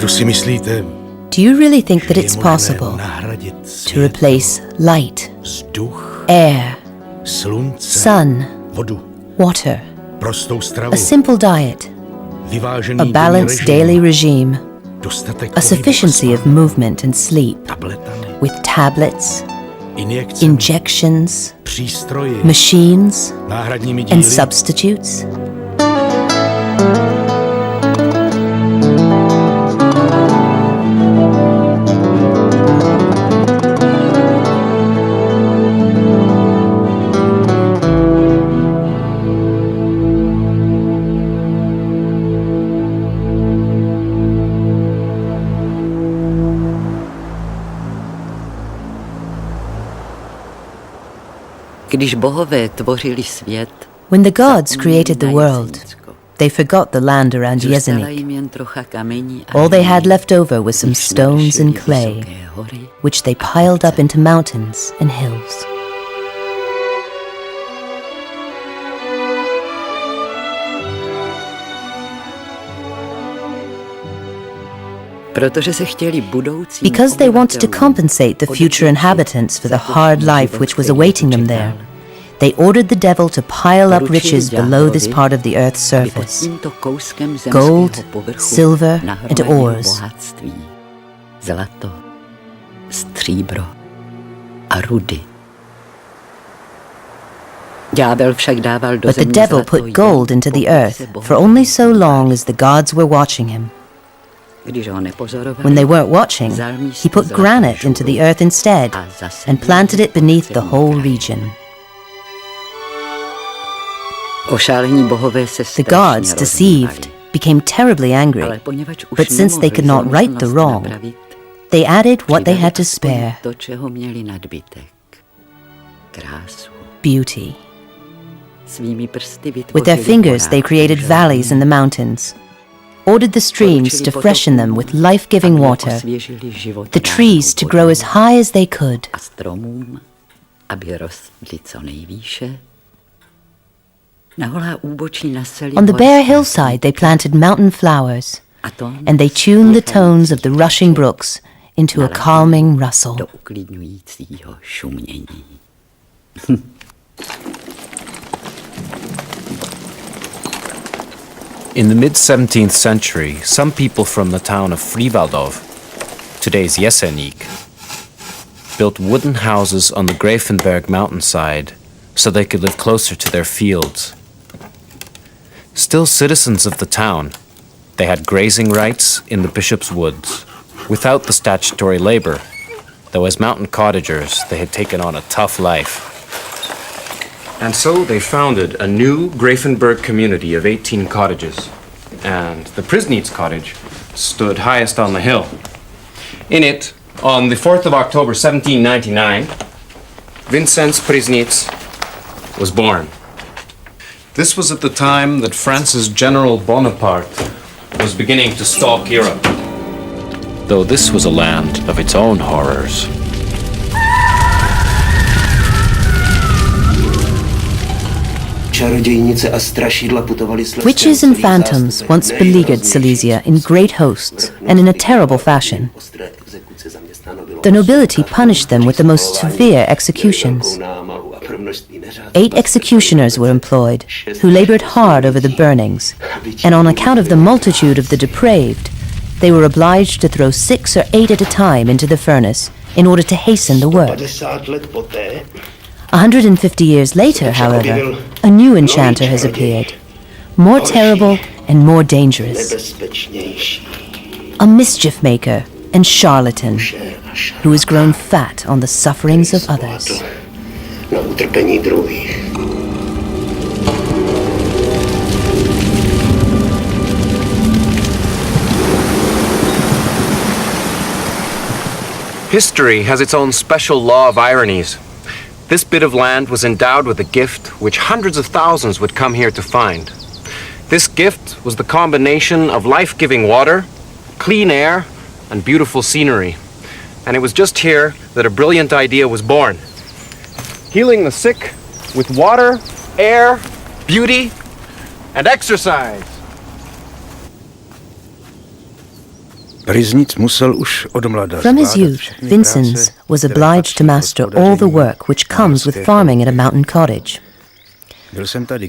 Do you really think that it's possible to replace light, air, sun, water, a simple diet, a balanced daily regime, a sufficiency of movement and sleep, with tablets, injections, machines, and substitutes? When the gods created the world, they forgot the land around Jeseník. All they had left over was some stones and clay, which they piled up into mountains and hills. Because they wanted to compensate the future inhabitants for the hard life which was awaiting them there, they ordered the devil to pile up riches below this part of the earth's surface: gold, silver, and ores. But the devil put gold into the earth for only so long as the gods were watching him. When they weren't watching, he put granite into the earth instead and planted it beneath the whole region. The gods, deceived, became terribly angry, but since they could not right the wrong, they added what they had to spare: beauty. With their fingers they created valleys in the mountains, ordered the streams to freshen them with life-giving water, the trees to grow as high as they could. On the bare hillside they planted mountain flowers, and they tuned the tones of the rushing brooks into a calming rustle. In the mid-17th century, some people from the town of Friwaldov, today's Jeseník, built wooden houses on the Grafenberg mountainside so they could live closer to their fields. Still citizens of the town, they had grazing rights in the bishop's woods, without the statutory labor, though as mountain cottagers they had taken on a tough life. And so they founded a new Grafenberg community of 18 cottages, and the Priessnitz cottage stood highest on the hill. In it, on the 4th of October 1799, Vincenz Priessnitz was born. This was at the time that France's General Bonaparte was beginning to stalk Europe, though this was a land of its own horrors. Witches and phantoms once beleaguered Silesia in great hosts and in a terrible fashion. The nobility punished them with the most severe executions. 8 executioners were employed, who labored hard over the burnings, and on account of the multitude of the depraved, they were obliged to throw 6 or 8 at a time into the furnace in order to hasten the work. 150 years later, however, a new enchanter has appeared, more terrible and more dangerous. A mischief maker and charlatan who has grown fat on the sufferings of others. History has its own special law of ironies. This bit of land was endowed with a gift which hundreds of thousands would come here to find. This gift was the combination of life-giving water, clean air, and beautiful scenery. And it was just here that a brilliant idea was born. Healing the sick with water, air, beauty, and exercise. From his youth, Vincenz was obliged to master all the work which comes with farming at a mountain cottage.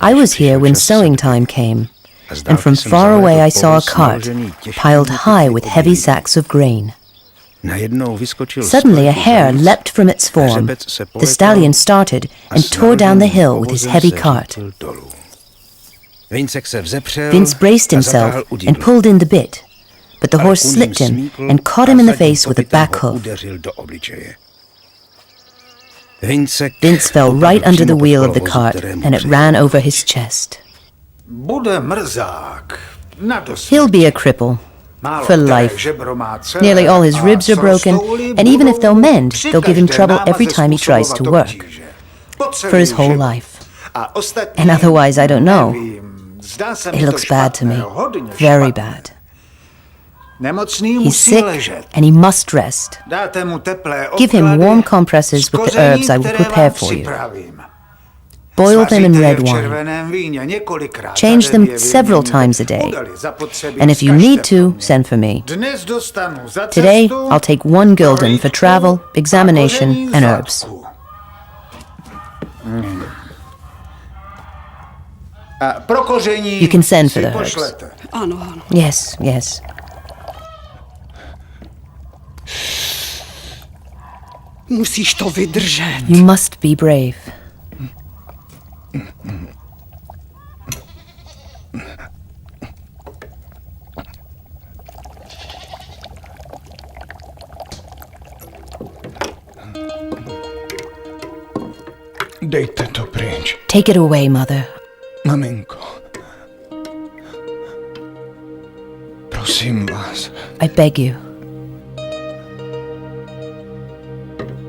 I was here when sowing time came, and from far away I saw a cart piled high with heavy sacks of grain. Suddenly a hare leapt from its form. The stallion started and tore down the hill with his heavy cart. Vince braced himself and pulled in the bit, but the horse slipped him and caught him in the face with a back hoof. Vince fell right under the wheel of the cart, and it ran over his chest. He'll be a cripple for life. Nearly all his ribs are broken, and even if they'll mend, they'll give him trouble every time he tries to work. For his whole life. And otherwise, I don't know. It looks bad to me. Very bad. He's sick, and he must rest. Give him warm compresses with the herbs I will prepare for you. Boil them in red wine. Change them several times a day. And if you need to, send for me. Today, I'll take 1 gulden for travel, examination, and herbs. You can send for the herbs. Yes, yes. Musíš to vydržet. You must be brave. Dejte to pryč. Take it away, mother. Maminko. Prosím vás. I beg you.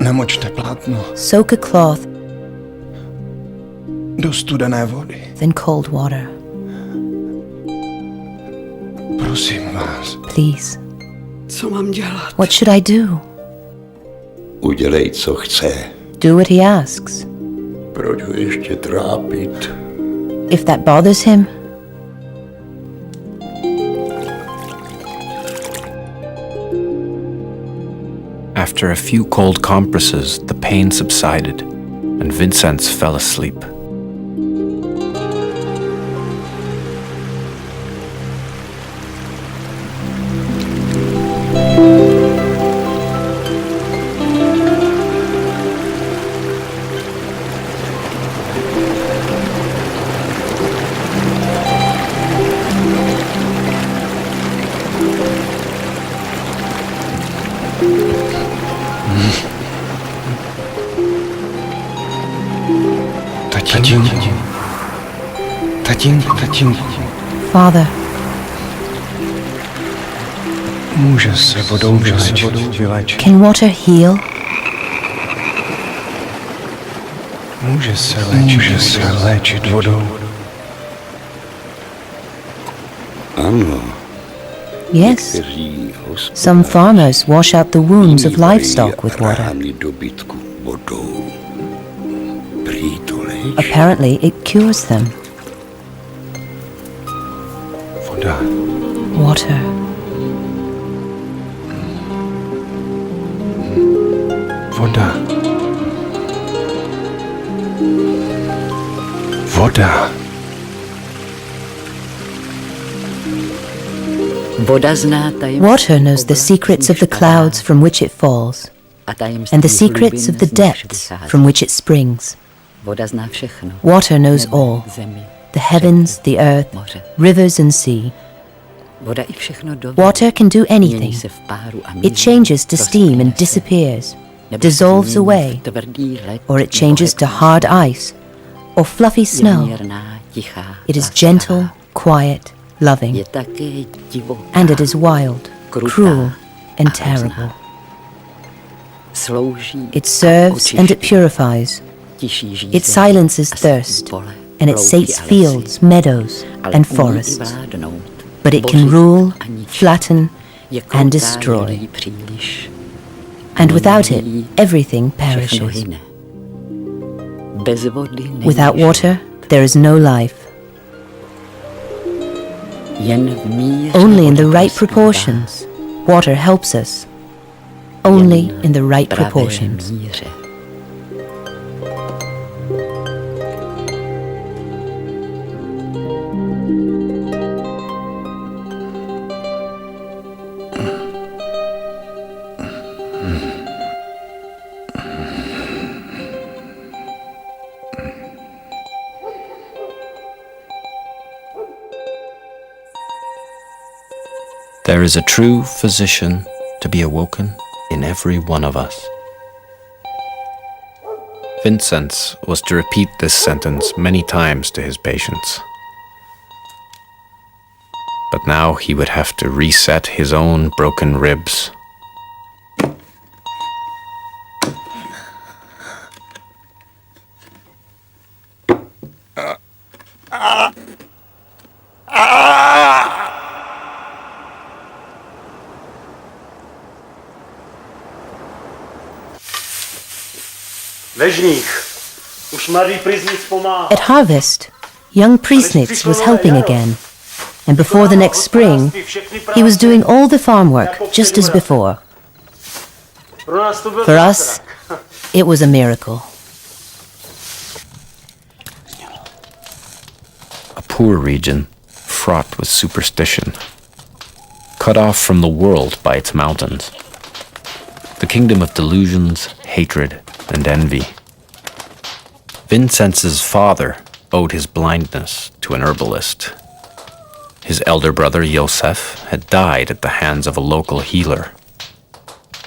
Namočte plátno Soak a cloth, do studené vody. then cold water. Prosím vás. Please. Co mám dělat? What should I do? Udělej, co chce. Do what he asks. Proč ho ještě trápit? If that bothers him, After a few cold compresses, the pain subsided, and Vincenz fell asleep. Tatínku. Father, Může se vodou vyléčit. can water heal? Může se léčit vodou. Ano, Yes. kteří Some farmers wash out the wounds of livestock with water. rány dobytku vodou. Prý to léčí. Apparently, it cures them. Voda. Water. Voda. Voda. Water knows the secrets of the clouds from which it falls, and the secrets of the depths from which it springs. Water knows all, the heavens, the earth, rivers and sea. Water can do anything. It changes to steam and disappears, dissolves away, or it changes to hard ice or fluffy snow. It is gentle, quiet, loving, and it is wild, cruel, and terrible. It serves and it purifies. It silences thirst, and it sates fields, meadows, and forests. But it can rule, flatten, and destroy. And without it, everything perishes. Without water, there is no life. Only in the right proportions, Water helps us, only in the right proportions. There is a true physician to be awoken in every one of us. Vincenz was to repeat this sentence many times to his patients. But now he would have to reset his own broken ribs. At harvest, young Priessnitz was helping again, and before the next spring, he was doing all the farm work just as before. For us, it was a miracle. A poor region, fraught with superstition, cut off from the world by its mountains. The kingdom of delusions, hatred, and envy. Vincenz's father owed his blindness to an herbalist. His elder brother, Josef, had died at the hands of a local healer.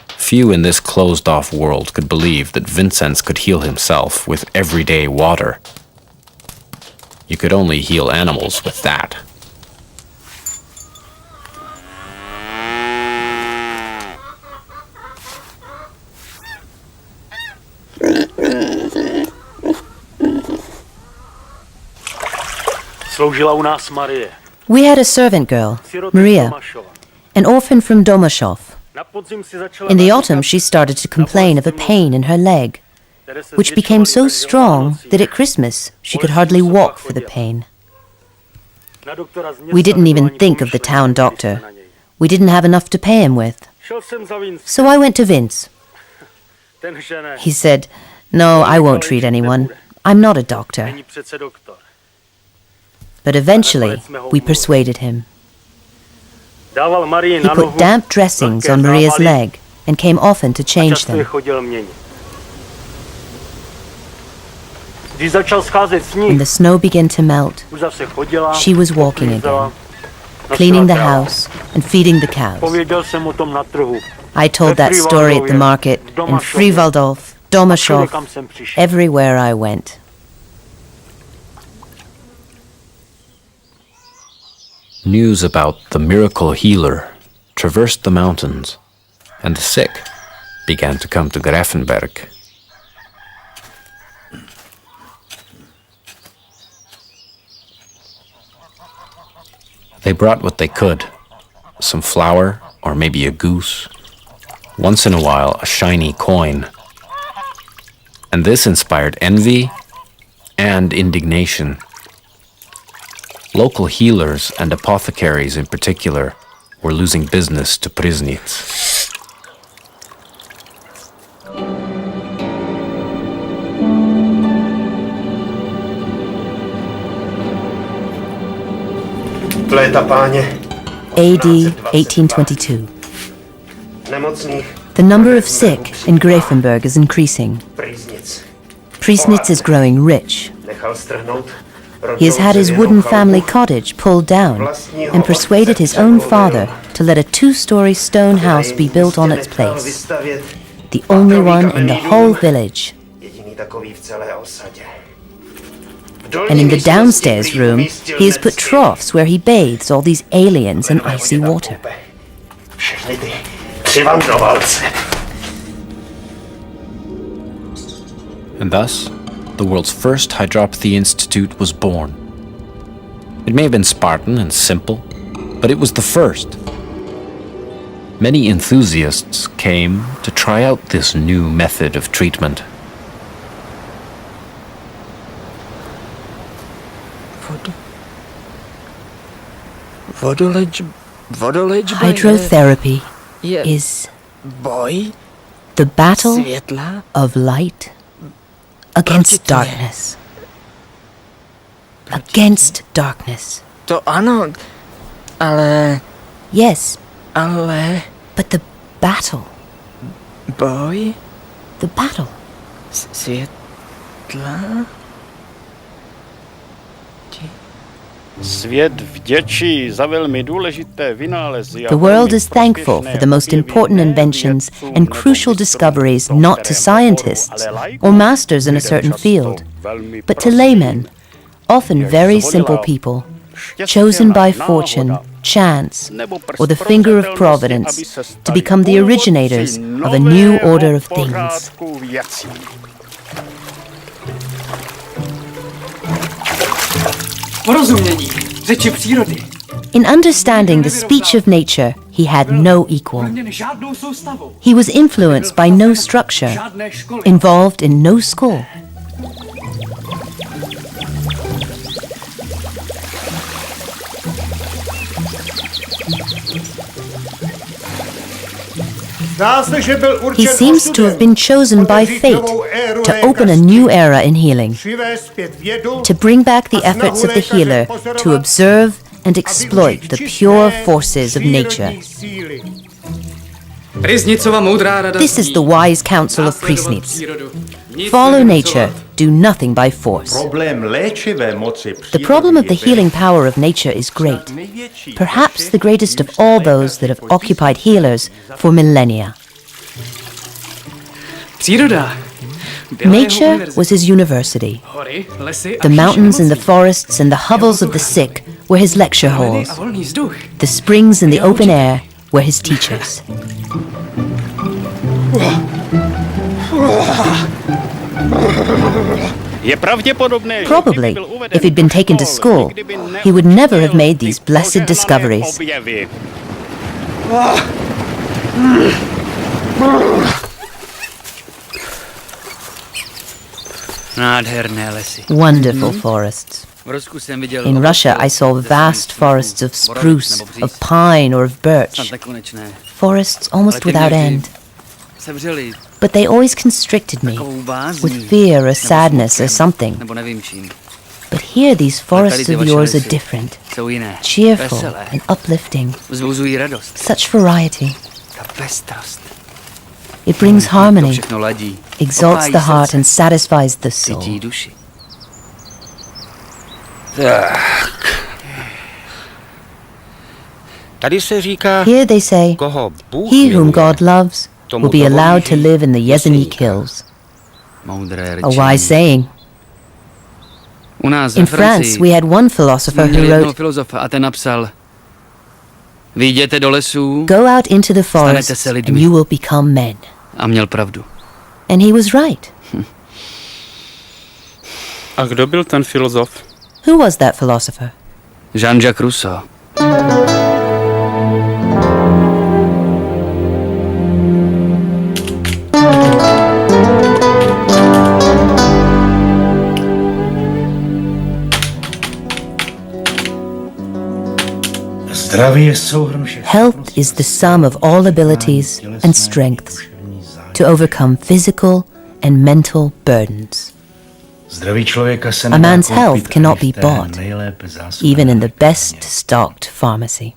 Few in this closed-off world could believe that Vincenz could heal himself with everyday water. You could only heal animals with that. We had a servant girl, Maria, an orphan from Domashov. In the autumn, she started to complain of a pain in her leg, which became so strong that at Christmas she could hardly walk for the pain. We didn't even think of the town doctor. We didn't have enough to pay him with. So I went to Vince. He said, "No, I won't treat anyone. I'm not a doctor." But eventually, we persuaded him. He put damp dressings on Maria's leg and came often to change them. When the snow began to melt, she was walking again, cleaning the house and feeding the cows. I told that story at the market, in Frivaldov, Domashov, everywhere I went. News about the miracle healer traversed the mountains, and the sick began to come to Grafenberg. They brought what they could, some flour or maybe a goose, once in a while a shiny coin. And this inspired envy and indignation. Local healers and apothecaries in particular were losing business to Priessnitz. AD 1822. The number of sick in Grafenberg is increasing. Priessnitz is growing rich. He has had his wooden family cottage pulled down and persuaded his own father to let a 2-story stone house be built on its place, the only one in the whole village. And in the downstairs room, he has put troughs where he bathes all these aliens in icy water. And thus, the world's first hydropathy institute was born. It may have been Spartan and simple, but it was the first. Many enthusiasts came to try out this new method of treatment. Hydrotherapy is boj the battle světla of light against Proti tmě. darkness. Against darkness. To ano, ale Yes, but the battle. boj The battle. světla. Svět vděčí za velmi důležité vynálezy. The world is thankful for the most important inventions and crucial discoveries not to scientists or masters in a certain field, but to laymen, often very simple people, chosen by fortune, chance, or the finger of providence to become the originators of a new order of things. Porozumění řeči přírody. In understanding the speech of nature, he had no equal. Neměl žádnou soustavu. He was influenced by no structure, Žádné školy. involved in no school. He seems to have been chosen by fate to open a new era in healing, to bring back the efforts of the healer to observe and exploit the pure forces of nature. Priessnitzova moudrá rada This is zní, the wise counsel of následovat Priessnitz. přírodu. Nic Follow nevynucovat. nature, do nothing by force. The problem of the healing power of nature is great, perhaps the greatest of all those that have occupied healers for millennia. Příroda. Byla jeho Nature univerzita. was his university. Hory, lesy a The všichni mountains and the nemocní. forests and the hovels of the sick were his lecture Hledy halls. a volný vzduch. The springs in the open air were his teachers. Je pravděpodobné, že Probably, kdyby byl uveden if he'd been do taken to škol, school, nikdy by he would never have neučil made these ty blessed požehnané discoveries. objevy. Nádherné lesy. Wonderful forests. V Rusku jsem viděl In Russia, I saw vast forests of spruce, of pine, or of birch, snad nekonečné. forests almost without end. Sevřeli But they always constricted me, takovou bázní. with fear or nebo sadness or smokem, something. Nebo nevím čím. But here these forests ty of vaše yours are lesy different, Jsou jiné. cheerful Veselé. and uplifting. Vzbuzují radost. Such variety. Ta pestrost. It brings To harmony, všechno ladí. exalts Opájí the heart srdce, and satisfies the soul. sytí duši. Tady se říká, Here they say, koho Bůh he whom miluje, God loves will be allowed to live in the Jeseník hills. Moudré A rečení. wise saying. U nás In ve Francii France, we had one philosopher měli who jednoho wrote, filozofa a ten napsal: vyjděte do lesů, "Go out into the Stanete forest se and lidmi." you will become men." a měl pravdu. And he was right. A kdo byl ten filozof? Who was that philosopher? Jean-Jacques Rousseau. Health is the sum of all abilities and strengths to overcome physical and mental burdens. A man's health cannot be bought, even in the best stocked pharmacy.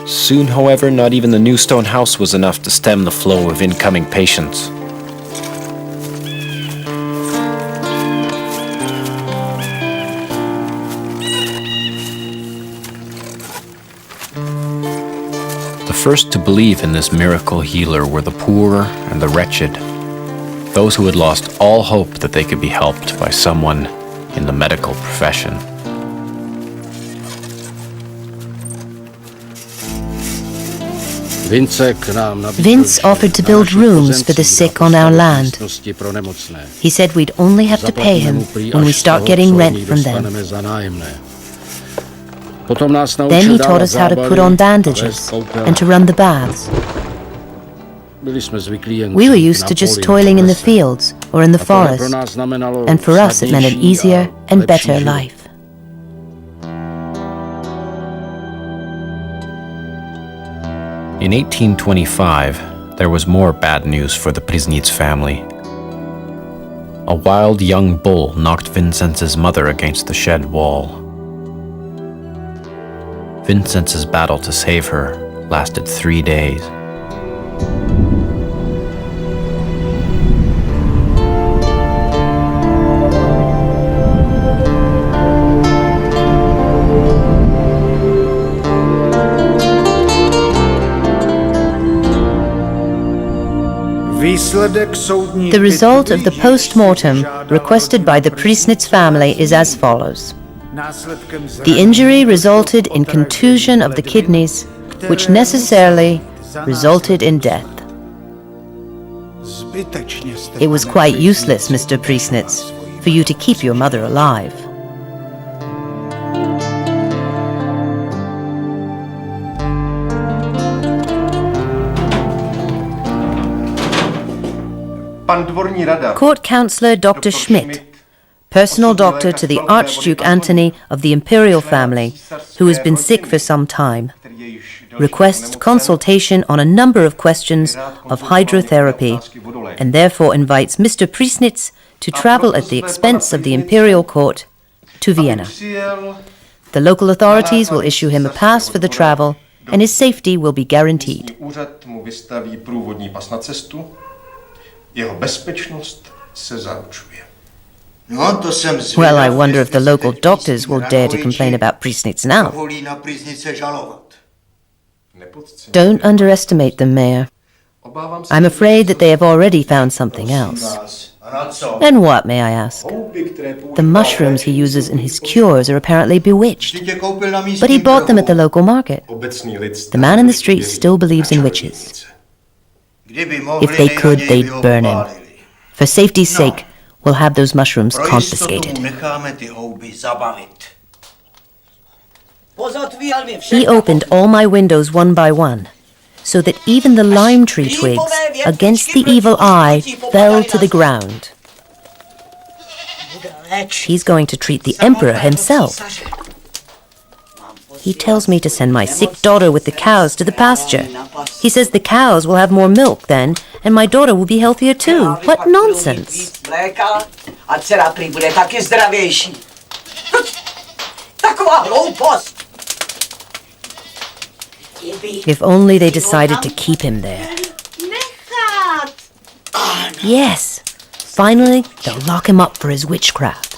Soon, however, not even the new stone house was enough to stem the flow of incoming patients. The first to believe in this miracle healer were the poor and the wretched, those who had lost all hope that they could be helped by someone in the medical profession. Vince offered to build rooms for the sick on our land. He said we'd only have to pay him when we start getting rent from them. Then he taught us how to put on bandages and to run the baths. We were used to just toiling in the fields or in the forest, and for us it meant an easier and better life. In 1825, there was more bad news for the Priessnitz family. A wild young bull knocked Vincenz's mother against the shed wall. Vincenz's battle to save her lasted 3 days. The result of the post-mortem requested by the Priessnitz family is as follows. The injury resulted in contusion of the kidneys, which necessarily resulted in death. It was quite useless, Mr. Priessnitz, for you to keep your mother alive. Court Councillor Dr. Schmidt, personal doctor to the Archduke Anthony of the imperial family, who has been sick for some time, requests consultation on a number of questions of hydrotherapy and therefore invites Mr. Priessnitz to travel at the expense of the imperial court to Vienna. The local authorities will issue him a pass for the travel and his safety will be guaranteed. Well, I wonder if the local doctors will dare to complain about Priessnitz now. Don't underestimate them, Mayor. I'm afraid that they have already found something else. And what, may I ask? The mushrooms he uses in his cures are apparently bewitched. But he bought them at the local market. The man in the street still believes in witches. If they could, they'd burn him. For safety's sake, we'll have those mushrooms confiscated. He opened all my windows one by one, so that even the lime tree twigs against the evil eye fell to the ground. He's going to treat the emperor himself. He tells me to send my sick daughter with the cows to the pasture. He says the cows will have more milk then, and my daughter will be healthier too. What nonsense! If only they decided to keep him there. Yes! Finally, they'll lock him up for his witchcraft.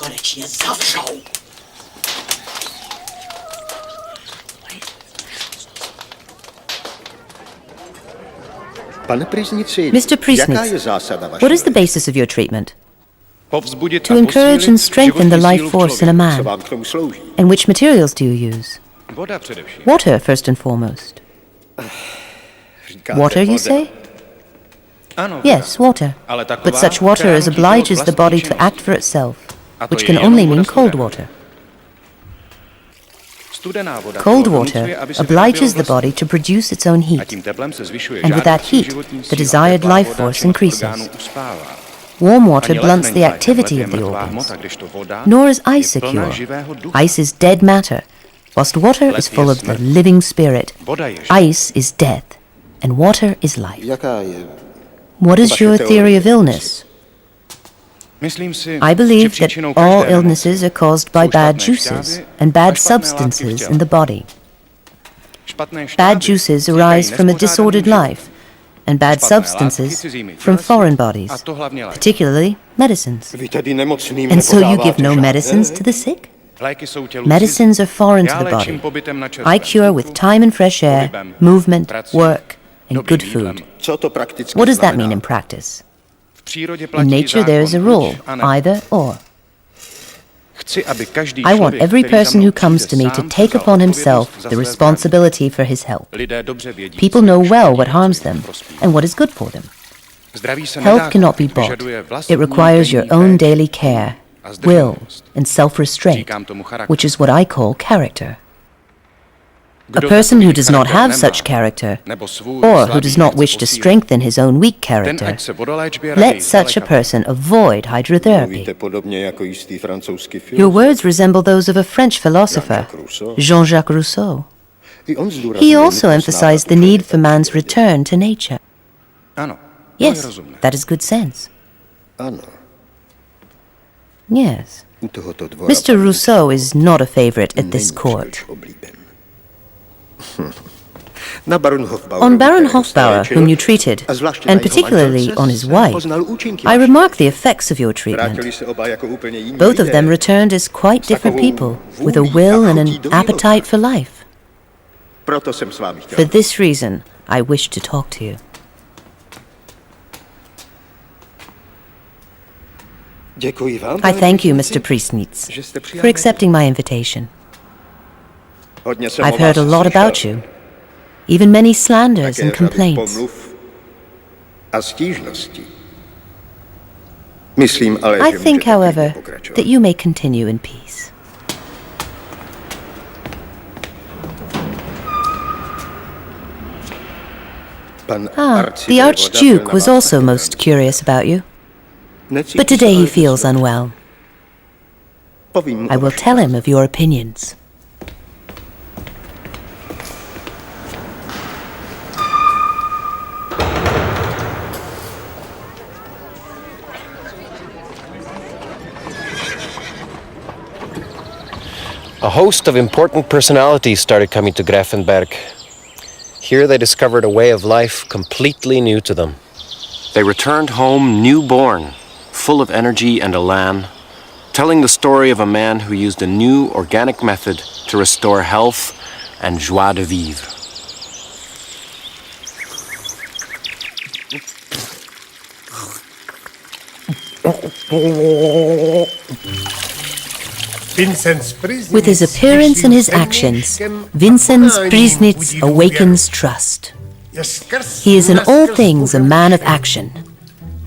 Mr. Priessnitz, what is the basis of your treatment? To encourage and strengthen the life force in a man. And which materials do you use? Water, first and foremost. Water, you say? Yes, water. But such water as obliges the body to act for itself, which can only mean cold water. Cold water obliges the body to produce its own heat, and with that heat, the desired life force increases. Warm water blunts the activity of the organs, nor is ice a cure. Ice is dead matter, whilst water is full of the living spirit. Ice is death, and water is life. What is your theory of illness? I believe that all illnesses are caused by bad juices and bad substances in the body. Bad juices arise from a disordered life, and bad substances from foreign bodies, particularly medicines. And so you give no medicines to the sick? Medicines are foreign to the body. I cure with time and fresh air, movement, work, and good food. What does that mean in practice? In nature there is a rule, either or. I want every person who comes to me to take upon himself the responsibility for his health. People know well what harms them and what is good for them. Health cannot be bought. It requires your own daily care, will, and self-restraint, which is what I call character. A person who does not have such character, or who does not wish to strengthen his own weak character, let such a person avoid hydrotherapy. Your words resemble those of a French philosopher, Jean-Jacques Rousseau. He also emphasized the need for man's return to nature. Yes, that is good sense. Yes. Mr. Rousseau is not a favorite at this court. On Baron Hofbauer, whom you treated, and particularly on his wife, I remarked the effects of your treatment. Both of them returned as quite different people, with a will and an appetite for life. For this reason, I wish to talk to you. I thank you, Mr. Priessnitz, for accepting my invitation. I've heard a lot about you, even many slanders and complaints. I think, however, that you may continue in peace. The Archduke was also most curious about you. But today he feels unwell. I will tell him of your opinions. A host of important personalities started coming to Grafenberg. Here they discovered a way of life completely new to them. They returned home newborn, full of energy and elan, telling the story of a man who used a new organic method to restore health and joie de vivre. With his appearance and his actions, Vincenz Priessnitz awakens trust. He is in all things a man of action.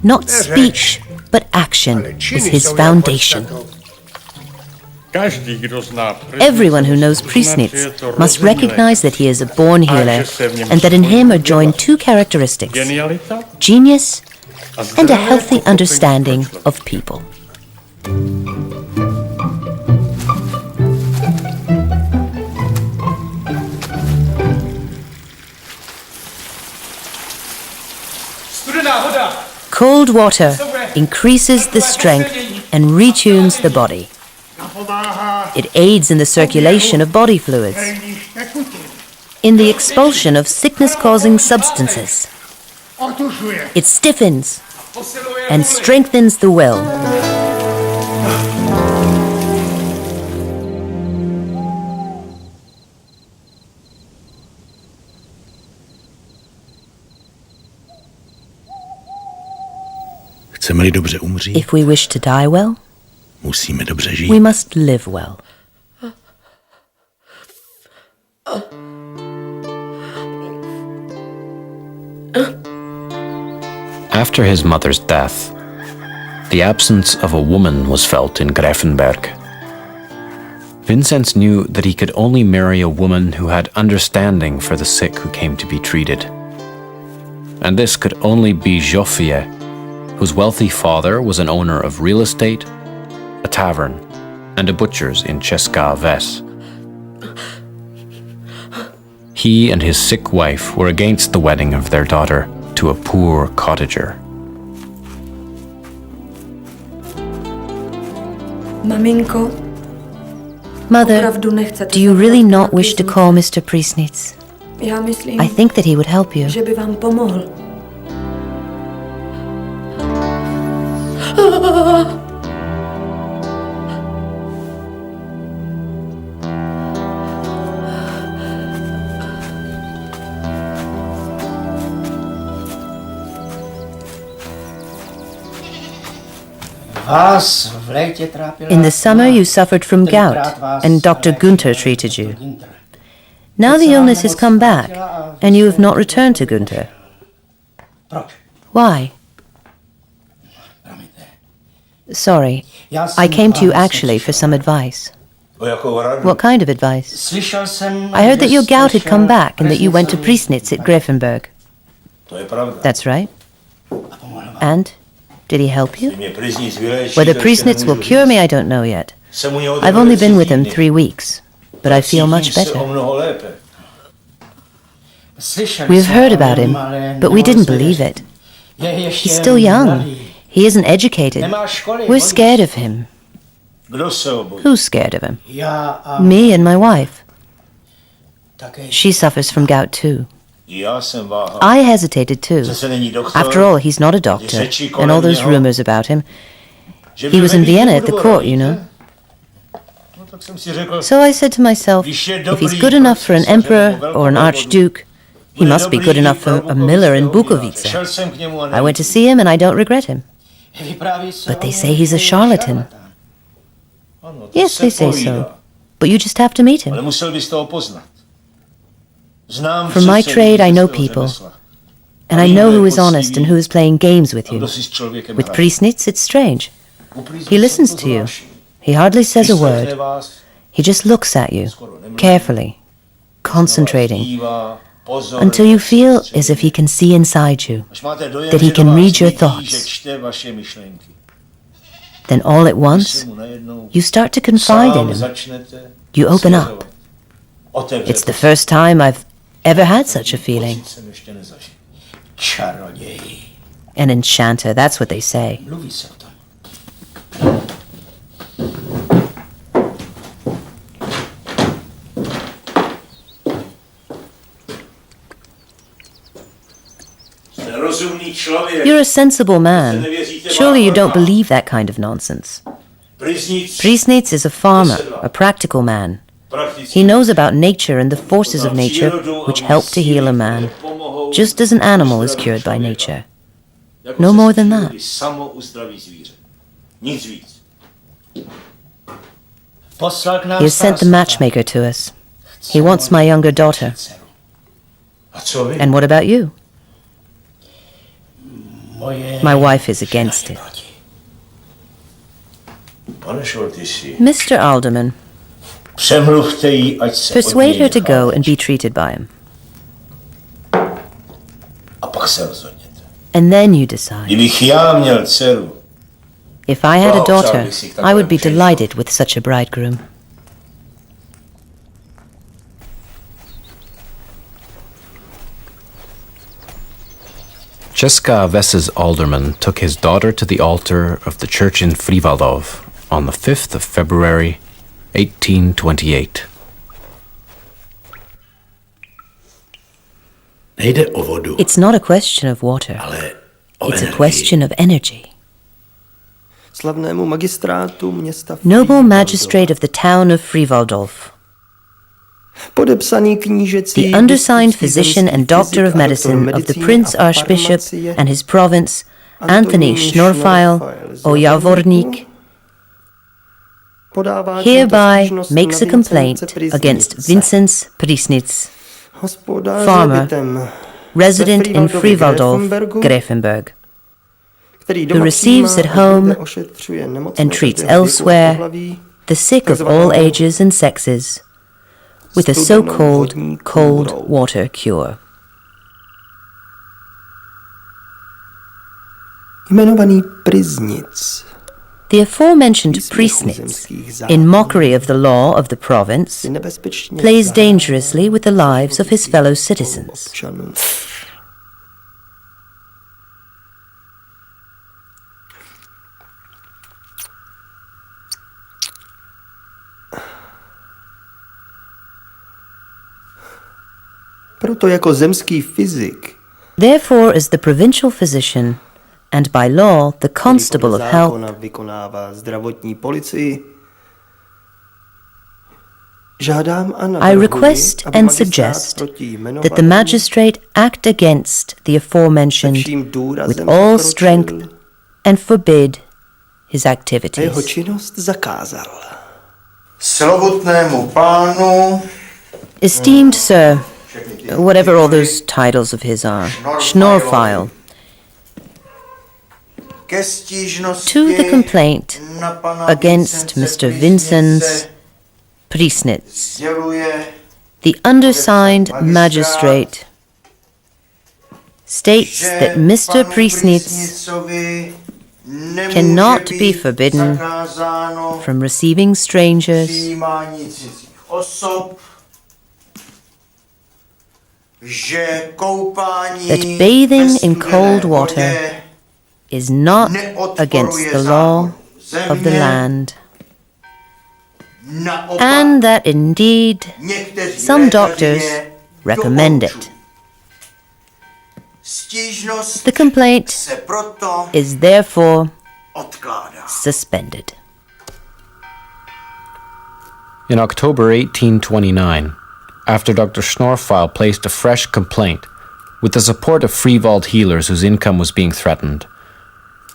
Not speech, but action is his foundation. Everyone who knows Priessnitz must recognize that he is a born healer, and that in him are joined two characteristics: genius and a healthy understanding of people. Cold water increases the strength and retunes the body. It aids in the circulation of body fluids, in the expulsion of sickness-causing substances. It stiffens and strengthens the will. If we wish to die well, we must live well. After his mother's death, the absence of a woman was felt in Grafenberg. Vincenz knew that he could only marry a woman who had understanding for the sick who came to be treated. And this could only be Joffre, whose wealthy father was an owner of real estate, a tavern, and a butcher's in Česká Ves. He and his sick wife were against the wedding of their daughter to a poor cottager. Mother, do you really not wish to call Mr. Priessnitz? I think that he would help you. In the summer you suffered from gout, and Dr. Günther treated you. Now the illness has come back, and you have not returned to Günther. Why? Sorry, I came to you actually for some advice. What kind of advice? I heard that your gout had come back and that you went to Priessnitz at Grafenberg. That's right. And? Did he help you? Whether Priessnitz will cure me, I don't know yet. I've only been with him 3 weeks, but I feel much better. We've heard about him, but we didn't believe it. He's still young. He isn't educated. We're scared of him. Who's scared of him? Me and my wife. She suffers from gout too. I hesitated too. After all, he's not a doctor, and all those rumors about him. He was in Vienna at the court, you know. So I said to myself, if he's good enough for an emperor or an archduke, he must be good enough for a miller in Bukovice. I went to see him and I don't regret him. But they say he's a charlatan. Yes, they say so. But you just have to meet him. From my trade, I know people. And I know who is honest and who is playing games with you. With Priessnitz, it's strange. He listens to you. He hardly says a word. He just looks at you, carefully, concentrating, until you feel as if he can see inside you, that he can read your thoughts. Then all at once, you start to confide in him. You open up. It's the first time I've ever had such a feeling. An enchanter, that's what they say. You're a sensible man. Surely you don't believe that kind of nonsense. Priessnitz is a farmer, a practical man. He knows about nature and the forces of nature which help to heal a man, just as an animal is cured by nature. No more than that. He has sent the matchmaker to us. He wants my younger daughter. And what about you? My wife is against it. Mr. Alderman, persuade her to go and be treated by him. And then you decide. If I had a daughter, I would be delighted with such a bridegroom. Česká Ves's alderman took his daughter to the altar of the church in Frivaldov on the 5th of February, 1828. It's not a question of water. It's a question of energy. Noble magistrate of the town of Frivaldov. The undersigned physician and doctor of medicine of the Prince Archbishop and his province, Anthony Schnorfeil, o Javorník, hereby makes a complaint against Vincenz Priessnitz, farmer, resident in Frivaldov, Gräfenberg, who receives at home and treats elsewhere the sick of all ages and sexes with a so-called cold water cure. The aforementioned Priessnitz, in mockery of the law of the province, plays dangerously with the lives of his fellow citizens. Therefore, as the provincial physician, and by law the constable of health, I request and suggest that the magistrate act against the aforementioned with all strength and forbid his activities. Esteemed Sir, whatever all those titles of his are, Schnorfeil, to the complaint against Mr. Vincenz Priessnitz, the undersigned magistrate states that Mr. Priessnitz cannot be forbidden from receiving strangers, that bathing in cold water is not against the law of the land, and that indeed some doctors recommend it. The complaint is therefore suspended. In October 1829, after Dr. Schnorfile placed a fresh complaint, with the support of Friwald healers whose income was being threatened,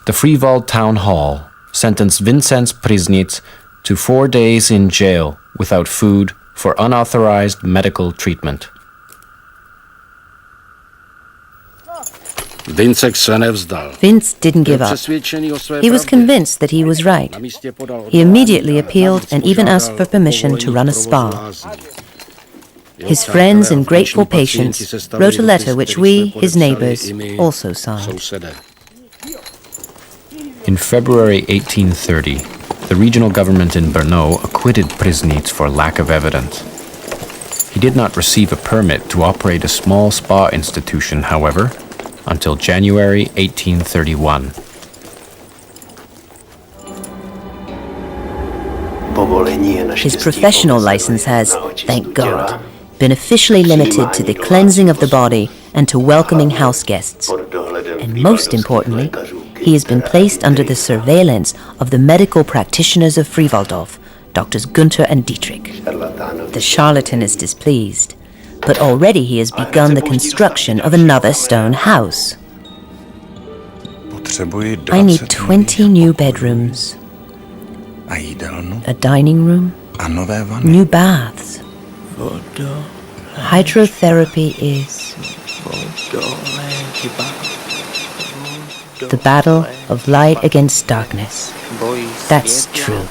the Friwald Town Hall sentenced Vincenz Priessnitz to 4 days in jail without food for unauthorized medical treatment. Vince didn't give up. He was convinced that he was right. He immediately appealed and even asked for permission to run a spa. His friends and grateful patients wrote a letter which we, his neighbors, also signed. In February 1830, the regional government in Brno acquitted Priessnitz for lack of evidence. He did not receive a permit to operate a small spa institution, however, until January 1831. His professional license has, thank God, been officially limited to the cleansing of the body and to welcoming house guests. And most importantly, he has been placed under the surveillance of the medical practitioners of Friwaldov, Doctors Günther and Dietrich. The charlatan is displeased, but already he has begun the construction of another stone house. I need 20 new bedrooms, a dining room, new baths. Hydrotherapy is the battle of light against darkness. That's true.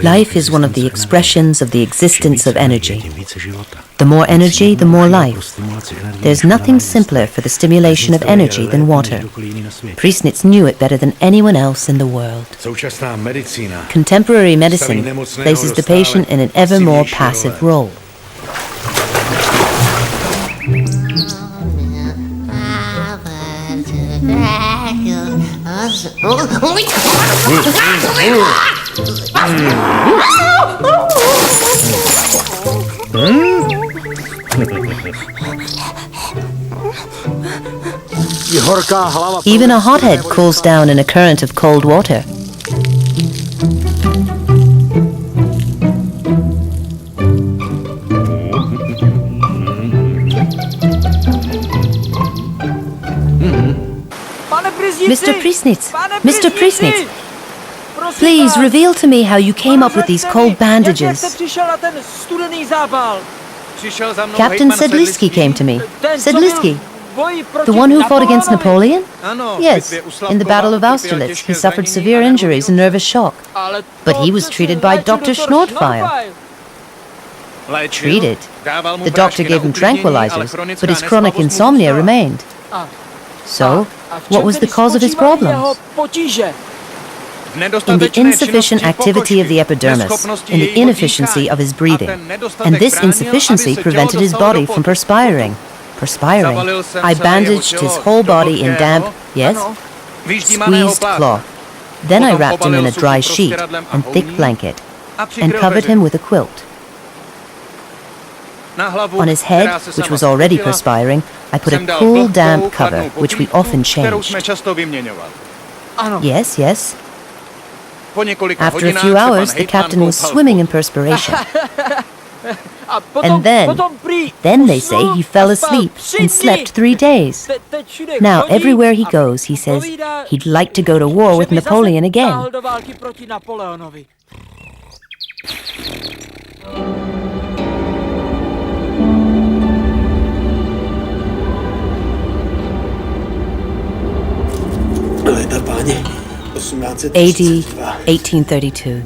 Life is one of the expressions of the existence of energy. The more energy, the more life. There's nothing simpler for the stimulation of energy than water. Priessnitz knew it better than anyone else in the world. Contemporary medicine places the patient in an ever more passive role. Even a hothead cools down in a current of cold water. Mr. Priessnitz! Mr. Priessnitz! Please reveal to me how you came up with these cold bandages. Captain Sedlisky came to me. Sedlisky? The one who fought against Napoleon? Yes, in the Battle of Austerlitz he suffered severe injuries and nervous shock. But he was treated by Dr. Schnorfile. Treated? The doctor gave him tranquilizers, but his chronic insomnia remained. So, what was the cause of his problems? In the insufficient activity of the epidermis, in the inefficiency of his breathing. And this insufficiency prevented his body from perspiring. I bandaged his whole body in damp, yes, squeezed cloth. Then I wrapped him in a dry sheet and thick blanket, and covered him with a quilt. On his head, which was already perspiring, I put a cool, damp cover, which we often changed. Yes, yes. After a few hours, the captain was swimming in perspiration. And then they say he fell asleep and slept 3 days. Now, everywhere he goes, he says he'd like to go to war with Napoleon again. AD 1832.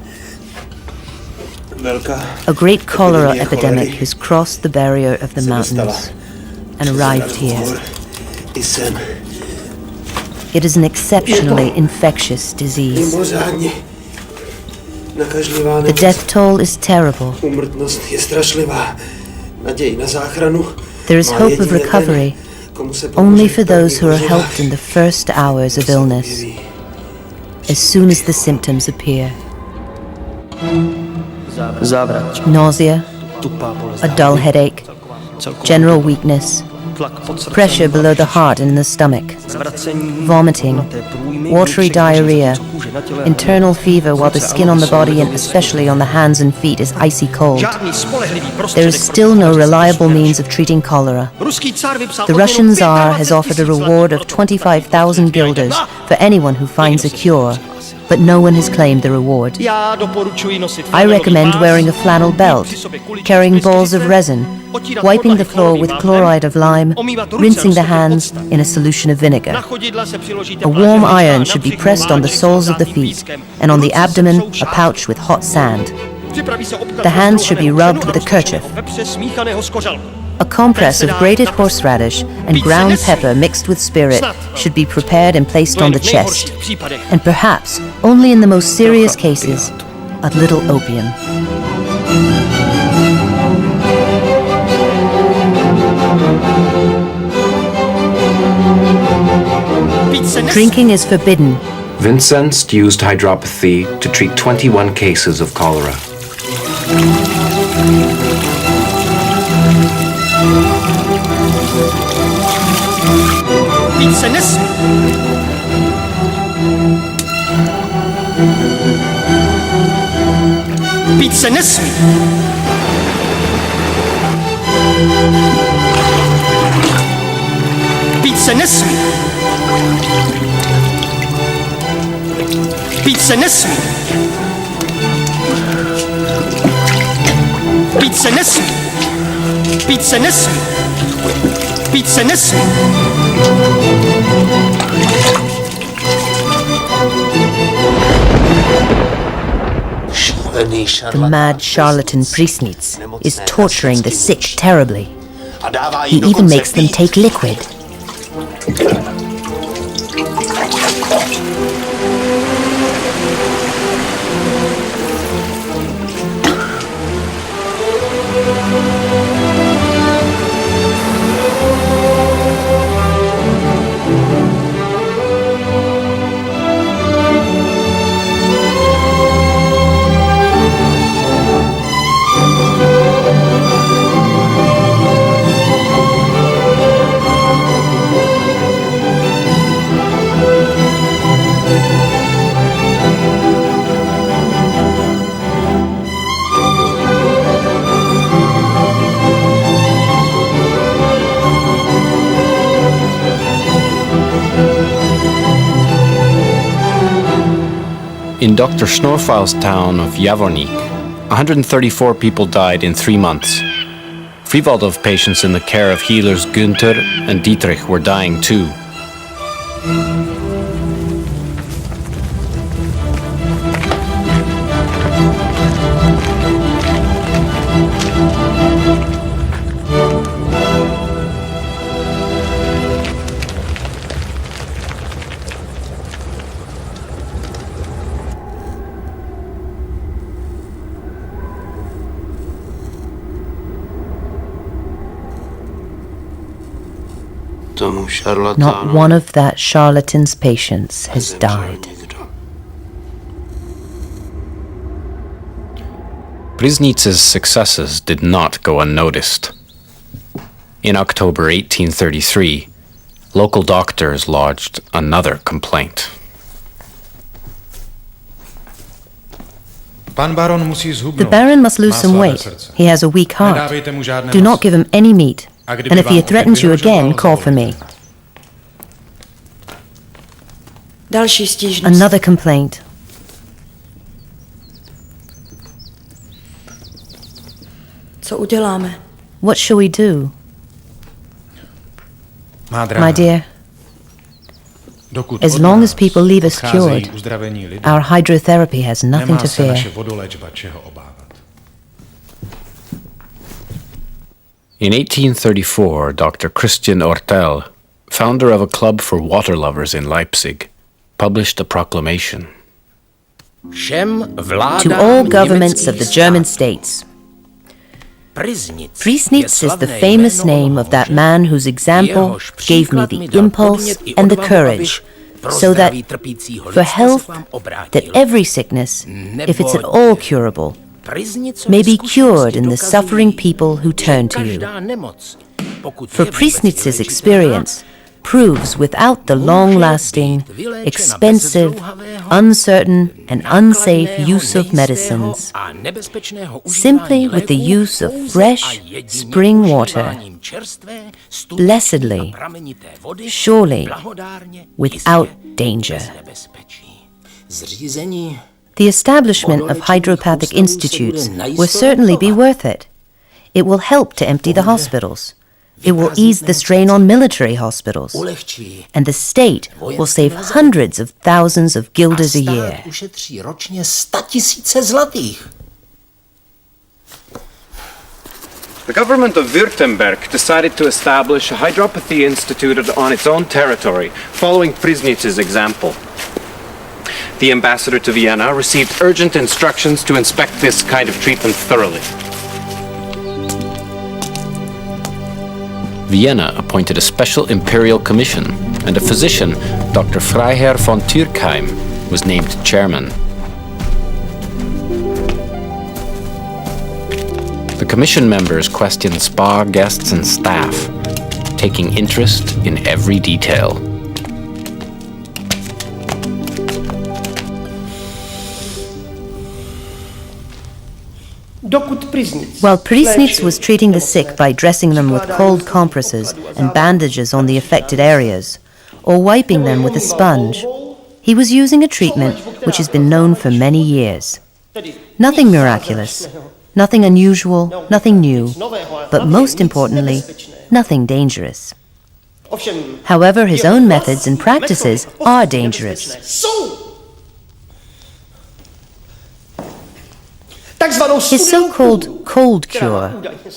A great cholera epidemic has crossed the barrier of the mountains and arrived here. It is an exceptionally infectious disease. The death toll is terrible. There is hope of recovery only for those who are helped in the first hours of illness, as soon as the symptoms appear. Nausea, a dull headache, general weakness, pressure below the heart and in the stomach, vomiting, watery diarrhea, internal fever while the skin on the body and especially on the hands and feet is icy cold. There is still no reliable means of treating cholera. The Russian Tsar has offered a reward of 25,000 guilders for anyone who finds a cure, but no one has claimed the reward. I recommend wearing a flannel belt, carrying balls of resin, wiping the floor with chloride of lime, rinsing the hands in a solution of vinegar. A warm iron should be pressed on the soles of the feet, and on the abdomen a pouch with hot sand. The hands should be rubbed with a kerchief. A compress of grated horseradish and ground pepper mixed with spirit should be prepared and placed on the chest, and perhaps, only in the most serious cases, a little opium. Drinking is forbidden. Vincenz used hydropathy to treat 21 cases of cholera. Vincenz! Vincenz! Vincenz! Vincenz! Vincenz! Vincenz! Vincenz! The mad charlatan Priessnitz is torturing the sick terribly. He even makes them take liquid. In Dr. Schnorfeil's town of Javorník, 134 people died in 3 months. Friwaldov patients in the care of healers Günther and Dietrich were dying too. Not one of that charlatan's patients has died. Priessnitz's successes did not go unnoticed. In October 1833, local doctors lodged another complaint. The Baron must lose some weight. He has a weak heart. Do not give him any meat. And if he threatens you again, call for me. Another complaint. What shall we do? My dear, as long as people leave us cured, our hydrotherapy has nothing to fear. In 1834, Dr. Christian Ortel, founder of a club for water lovers in Leipzig, published a proclamation. To all governments of the German states, Priessnitz is the famous name of that man whose example gave me the impulse and the courage, so that for health, that every sickness, if it's at all curable, may be cured in the suffering people who turn to you. For Priessnitz's experience proves without the long-lasting, expensive, uncertain and unsafe use of medicines, simply with the use of fresh spring water, blessedly, surely, without danger. The establishment of hydropathic institutes will certainly be worth it. It will help to empty the hospitals. It will ease the strain on military hospitals. And the state will save hundreds of thousands of guilders a year. The government of Württemberg decided to establish a hydropathy institute on its own territory, following Priessnitz's example. The ambassador to Vienna received urgent instructions to inspect this kind of treatment thoroughly. Vienna appointed a special imperial commission, and a physician, Dr. Freiherr von Türkheim, was named chairman. The commission members questioned spa guests and staff, taking interest in every detail. While Priessnitz was treating the sick by dressing them with cold compresses and bandages on the affected areas, or wiping them with a sponge, he was using a treatment which has been known for many years. Nothing miraculous, nothing unusual, nothing new, but most importantly, nothing dangerous. However, his own methods and practices are dangerous. His so-called cold cure,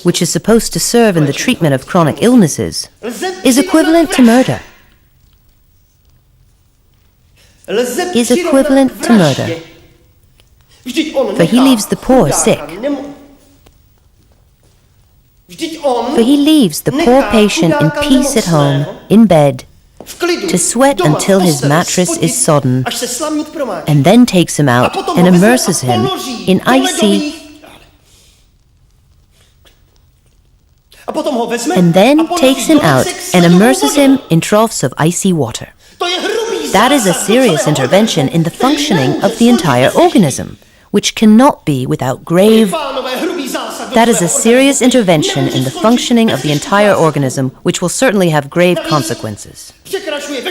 which is supposed to serve in the treatment of chronic illnesses, is equivalent to murder. Is equivalent to murder. For he leaves the poor sick. For he leaves the poor patient in peace at home, in bed, to sweat until his mattress is sodden, and then takes him out and immerses him in icy, and then takes him out and immerses him in troughs of icy water. That is a serious intervention in the functioning of the entire organism, which cannot be without grave. That is a serious intervention in the functioning of the entire organism, which will certainly have grave consequences.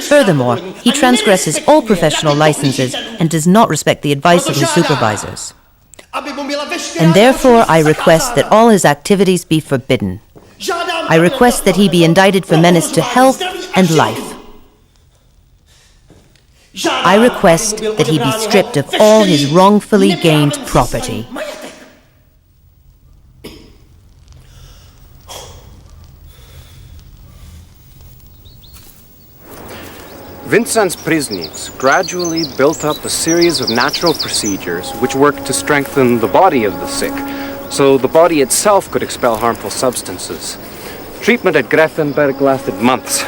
Furthermore, he transgresses all professional licenses and does not respect the advice of his supervisors. And therefore, I request that all his activities be forbidden. I request that he be indicted for menace to health and life. I request that he be stripped of all his wrongfully gained property. Vincenz Priessnitz gradually built up a series of natural procedures which worked to strengthen the body of the sick, so the body itself could expel harmful substances. Treatment at Grafenberg lasted months,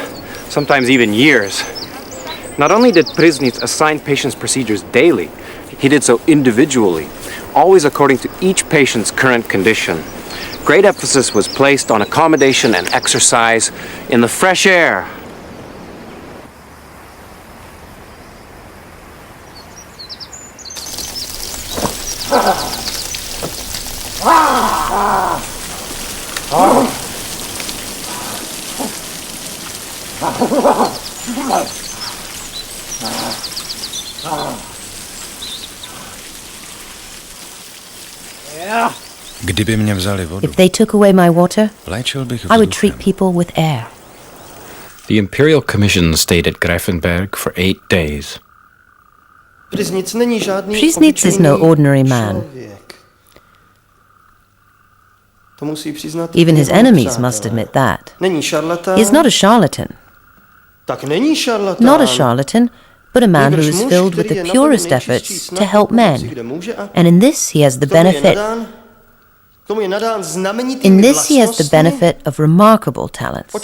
sometimes even years. Not only did Priessnitz assign patients procedures daily, he did so individually, always according to each patient's current condition. Great emphasis was placed on accommodation and exercise in the fresh air. Kdyby mě vzali vodu, If they took away my water, léčil bych I would treat vzduchem. people with air. The Imperial Commission stayed at Grafenberg for 8 days. Priessnitz is no ordinary man. Even his enemies must admit that. He is not a charlatan. Not a charlatan, but a man who is filled with the purest efforts to help men. And in this he has the benefit of remarkable talents.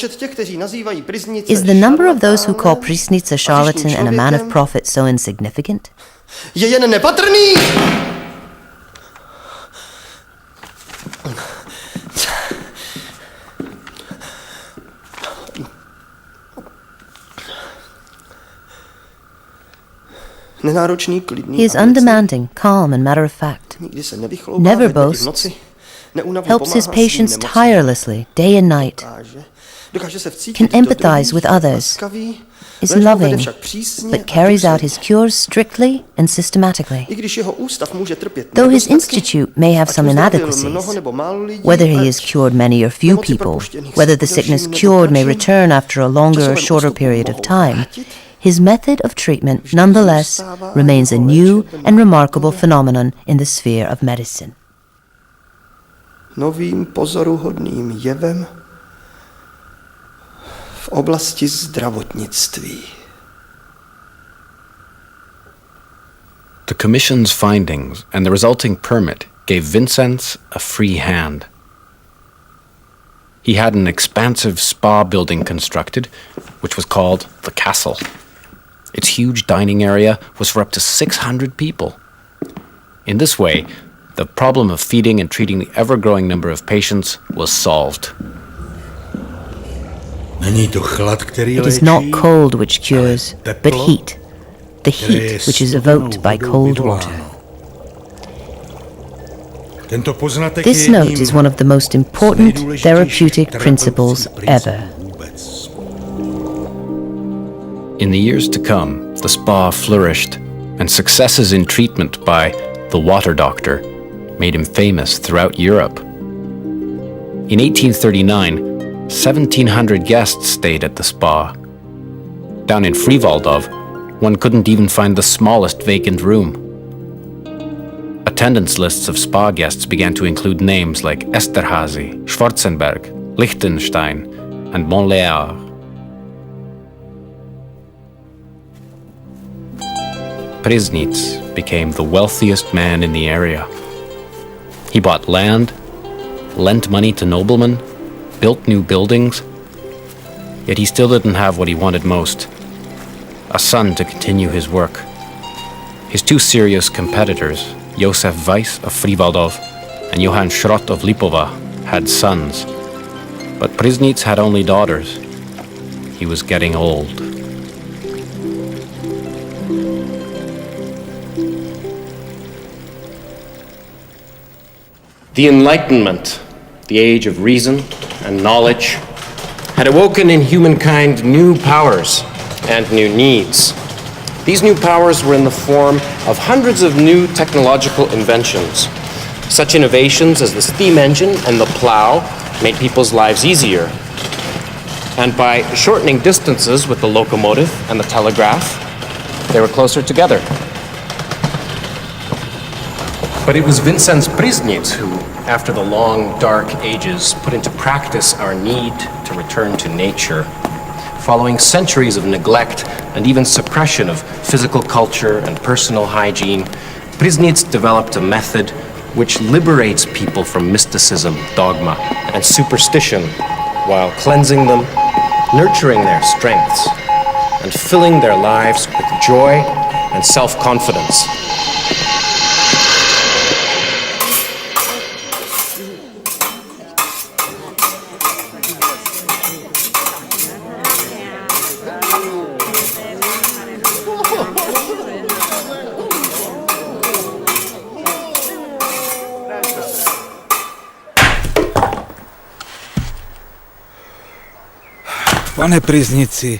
Is the number of those who call Priessnitz a charlatan and a man of profit so insignificant? Je jen nepatrný! He is undemanding, calm, and matter-of-fact. Never boasts. Helps his patients tirelessly, day and night. Can empathize with others. Is loving, but carries out his cures strictly and systematically. Though his institute may have some inadequacies, whether he has cured many or few people, whether the sickness cured may return after a longer or shorter period of time, his method of treatment nonetheless remains a new and remarkable phenomenon in the sphere of medicine. Novým pozoruhodným jevem v oblasti zdravotnictví. The Commission's findings and the resulting permit gave Vincenz a free hand. He had an expansive spa building constructed, which was called the Castle. Its huge dining area was for up to 600 people. In this way, the problem of feeding and treating the ever-growing number of patients was solved. It is not cold which cures, but heat. The heat which is evoked by cold water. This note is one of the most important therapeutic principles ever. In the years to come, the spa flourished, and successes in treatment by the water doctor made him famous throughout Europe. In 1839, 1,700 guests stayed at the spa. Down in Friwaldov, one couldn't even find the smallest vacant room. Attendance lists of spa guests began to include names like Esterhazy, Schwarzenberg, Liechtenstein, and Montléar. Priessnitz became the wealthiest man in the area. He bought land, lent money to noblemen, built new buildings, yet he still didn't have what he wanted most: a son to continue his work. His two serious competitors, Josef Weiss of Friwaldov and Johann Schrott of Lipova, had sons, but Priessnitz had only daughters. He was getting old. The Enlightenment, the age of reason and knowledge, had awoken in humankind new powers and new needs. These new powers were in the form of hundreds of new technological inventions. Such innovations as the steam engine and the plow made people's lives easier. And by shortening distances with the locomotive and the telegraph, they were closer together. But it was Vincenz Priessnitz who, after the long, dark ages, put into practice our need to return to nature. Following centuries of neglect and even suppression of physical culture and personal hygiene, Priessnitz developed a method which liberates people from mysticism, dogma, and superstition, while cleansing them, nurturing their strengths, and filling their lives with joy and self-confidence.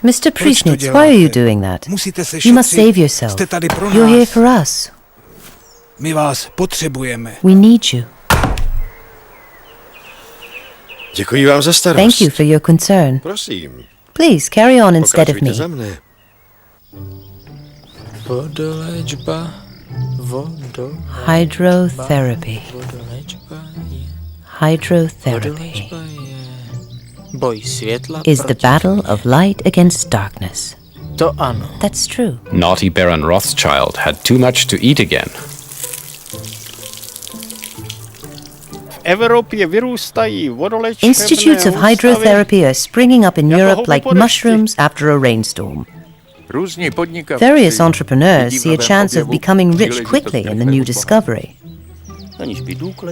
Mr. Priessnitz, why are you doing that? You must save yourself. You're here for us. We need you. Thank you for your concern. Please, carry on instead of me. Hydrotherapy. hydrotherapy is the battle of light against darkness. That's true. Naughty Baron Rothschild had too much to eat again. Institutes of hydrotherapy are springing up in Europe like mushrooms after a rainstorm. Various entrepreneurs see a chance of becoming rich quickly in the new discovery.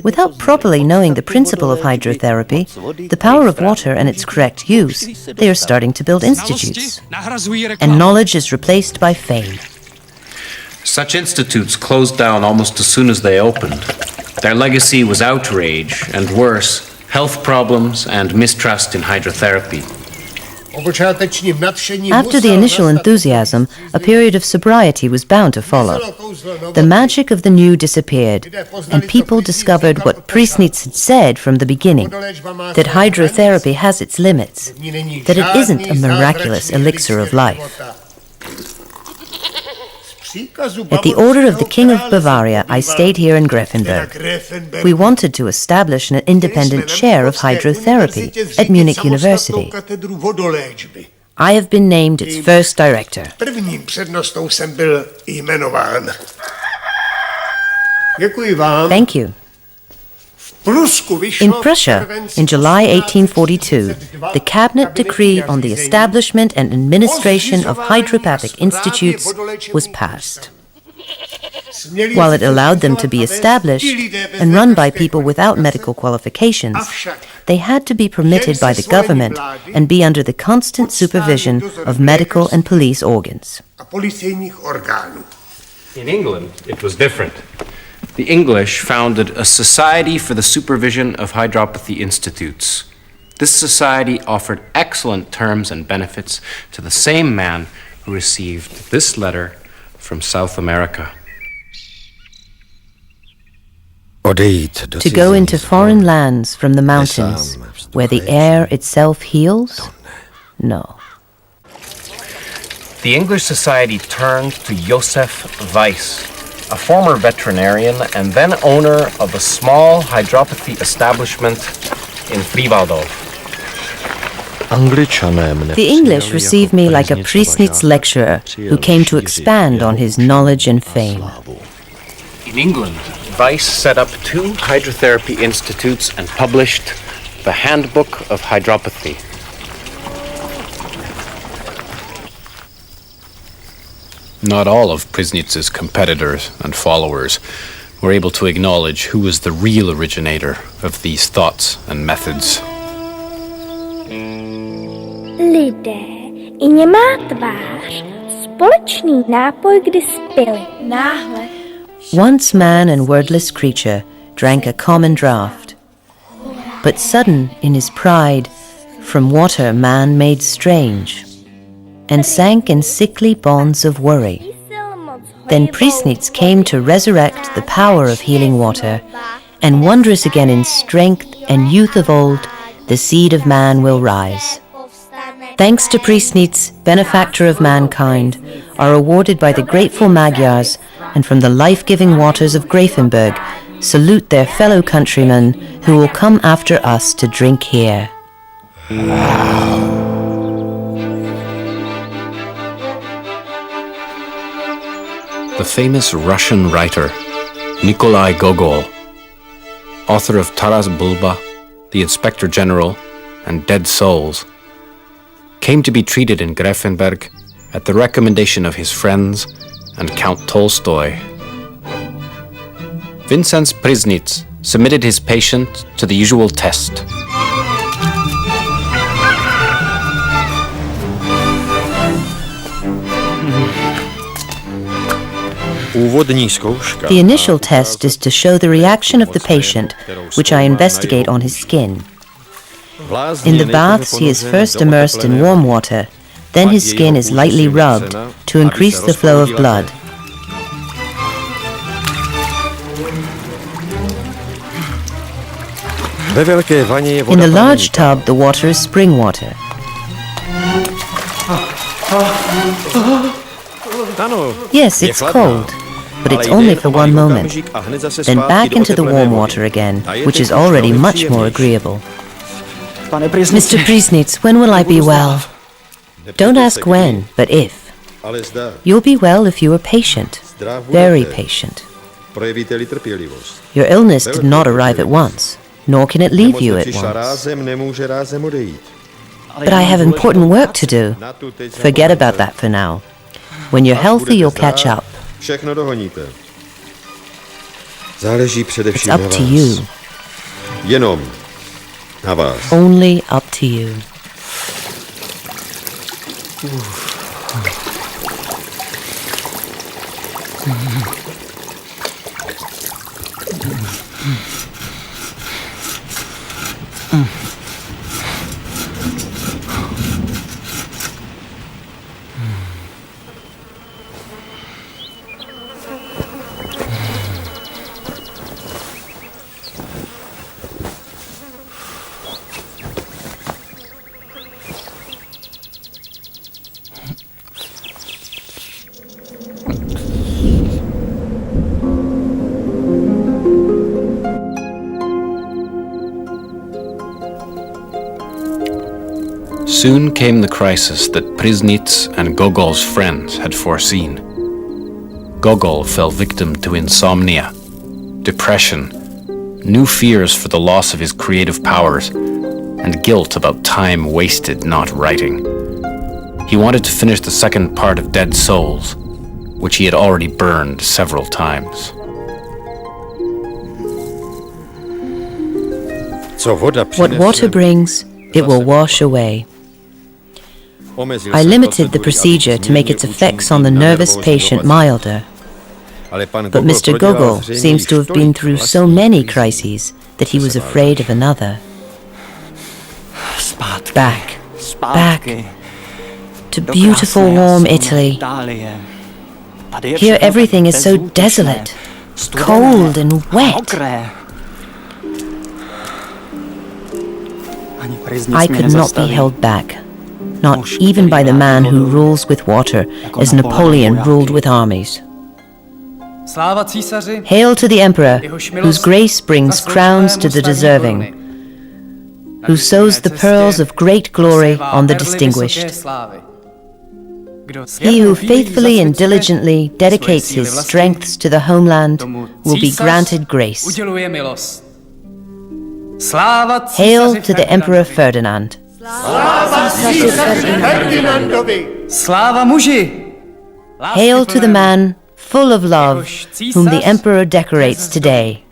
Without properly knowing the principle of hydrotherapy, the power of water and its correct use, they are starting to build institutes. And knowledge is replaced by fame. Such institutes closed down almost as soon as they opened. Their legacy was outrage, and worse, health problems and mistrust in hydrotherapy. After the initial enthusiasm, a period of sobriety was bound to follow. The magic of the new disappeared, and people discovered what Priessnitz had said from the beginning, that hydrotherapy has its limits, that it isn't a miraculous elixir of life. At the order of the King of Bavaria, I stayed here in Gräfenberg. We wanted to establish an independent chair of hydrotherapy at Munich University. I have been named its first director. Thank you. In Prussia, in July 1842, the cabinet decree on the establishment and administration of hydropathic institutes was passed. While it allowed them to be established and run by people without medical qualifications, they had to be permitted by the government and be under the constant supervision of medical and police organs. In England, it was different. The English founded a Society for the Supervision of Hydropathy Institutes. This society offered excellent terms and benefits to the same man who received this letter from South America. To go into foreign lands from the mountains, where the air itself heals? No. The English society turned to Joseph Weiss, a former veterinarian and then owner of a small hydropathy establishment in Friwaldorf. The English received me like a Priessnitz lecturer who came to expand on his knowledge and fame. In England, Weiss set up 2 hydrotherapy institutes and published the Handbook of Hydropathy. Not all of Priessnitz's competitors and followers were able to acknowledge who was the real originator of these thoughts and methods. Lidé, i nemá tvář, společný nápoj, kdy spili. Náhle. Once man and wordless creature drank a common draught. But sudden in his pride, from water man made strange, and sank in sickly bonds of worry. Then Priessnitz came to resurrect the power of healing water, and wondrous again in strength and youth of old, the seed of man will rise. Thanks to Priessnitz, benefactor of mankind, are awarded by the grateful Magyars, and from the life-giving waters of Gräfenberg, salute their fellow countrymen who will come after us to drink here. The famous Russian writer Nikolai Gogol, author of Taras Bulba, The Inspector General, and Dead Souls, came to be treated in Gräfenberg at the recommendation of his friends and Count Tolstoy. Vincenz Priessnitz submitted his patient to the usual test. The initial test is to show the reaction of the patient, which I investigate on his skin. In the baths, he is first immersed in warm water, then his skin is lightly rubbed to increase the flow of blood. In the large tub, the water is spring water. Yes, it's cold. but it's only for one moment. Then back into the warm water again, which is already much more agreeable. Mr. Priessnitz, when will I be well? Don't ask when, but if. You'll be well if you are patient, very patient. Your illness did not arrive at once, nor can it leave you at once. But I have important work to do. Forget about that for now. When you're healthy, you'll catch up. It's up to you. Only up to you. Soon came the crisis that Priessnitz and Gogol's friends had foreseen. Gogol fell victim to insomnia, depression, new fears for the loss of his creative powers, and guilt about time wasted not writing. He wanted to finish the second part of Dead Souls, which he had already burned several times. What water brings, it will wash away. I limited the procedure to make its effects on the nervous patient milder. But Mr. Gogol seems to have been through so many crises that he was afraid of another. Back, back, to beautiful warm Italy. Here everything is so desolate, cold and wet. I could not be held back, not even by the man who rules with water as Napoleon ruled with armies. Hail to the Emperor, whose grace brings crowns to the deserving, who sows the pearls of great glory on the distinguished. He who faithfully and diligently dedicates his strengths to the homeland will be granted grace. Hail to the Emperor Ferdinand. Hail to the man full of love whom the Emperor decorates today.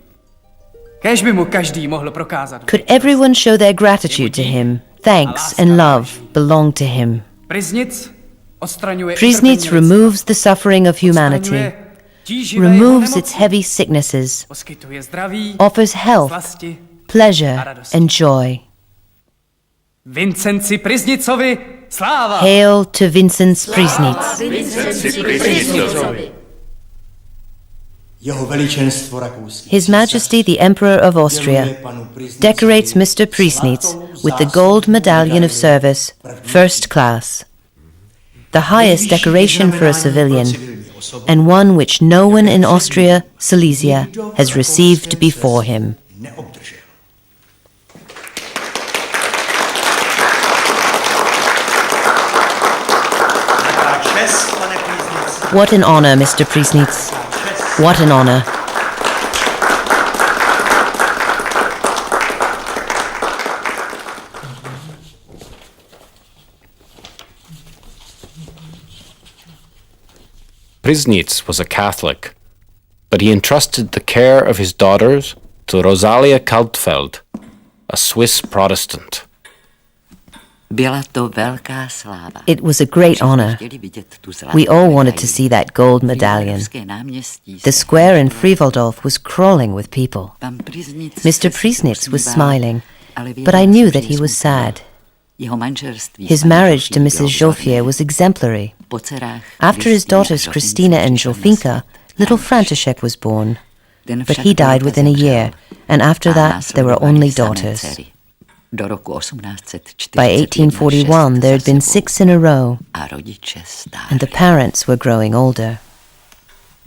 Could everyone show their gratitude to him? Thanks and love belong to him. Priessnitz removes the suffering of humanity, removes its heavy sicknesses, offers health, pleasure and joy. Vincenzi Priessnitzovi, sláva! Hail to Vincenz Priessnitz. His Majesty the Emperor of Austria decorates Mr. Priessnitz with the Gold Medallion of Service, First Class, the highest decoration for a civilian, and one which no one in Austria Silesia has received before him. What an honor, Mr. Priessnitz. What an honor. Priessnitz was a Catholic, but he entrusted the care of his daughters to Rosalia Kaltfeld, a Swiss Protestant. It was a great honor. We all wanted to see that gold medallion. The square in Friedwaldorf was crawling with people. Mr. Priessnitz was smiling, but I knew that he was sad. His marriage to Mrs. Joffier was exemplary. After his daughters Christina and Jofinka, little František was born. But he died within a year, and after that there were only daughters. By 1841 there had been 6 in a row, and the parents were growing older.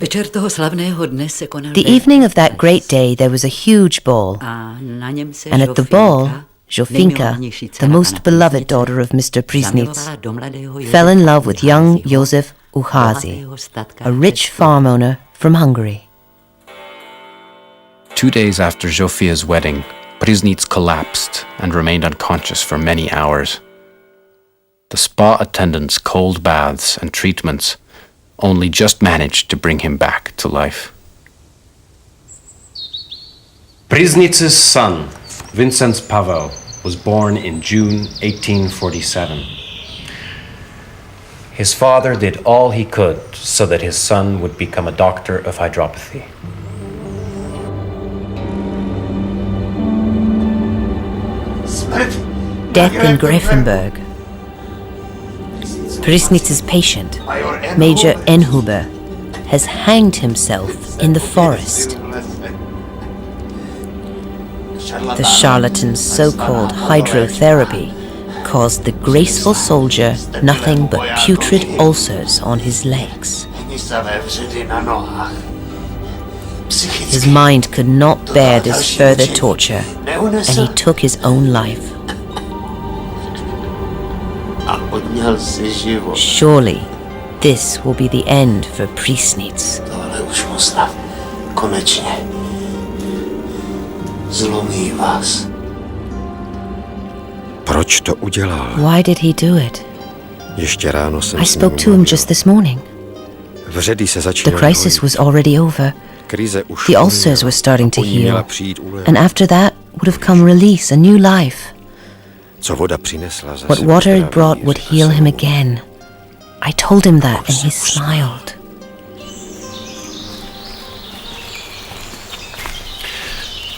The evening of that great day there was a huge ball, and at the ball, Jofinka, the most beloved daughter of Mr. Priessnitz, fell in love with young Josef Ucházy, a rich farm owner from Hungary. 2 days after Zofia's wedding, Priessnitz collapsed and remained unconscious for many hours. The spa attendant's cold baths and treatments only just managed to bring him back to life. Priessnitz's son, Vincenz Pavel, was born in June 1847. His father did all he could so that his son would become a doctor of hydropathy. Death in Greifenberg. Priessnitz's patient, Major Enhuber, has hanged himself in the forest. The charlatan's so-called hydrotherapy caused the graceful soldier nothing but putrid ulcers on his legs. His mind could not bear this further torture, and he took his own life. Surely, this will be the end for Priessnitz. Proč to udělal? Why did he do it? Ještě ráno jsem I spoke to him just this morning. Vředy se The začínaly crisis was already over. Krize už The ulcers were starting to po ní měla heal. přijít úleva. And after that would have come release, a new life. Co voda přinesla zase What water uzdraví it brought would řekl heal jsem him mu. again. I told him that and he smiled.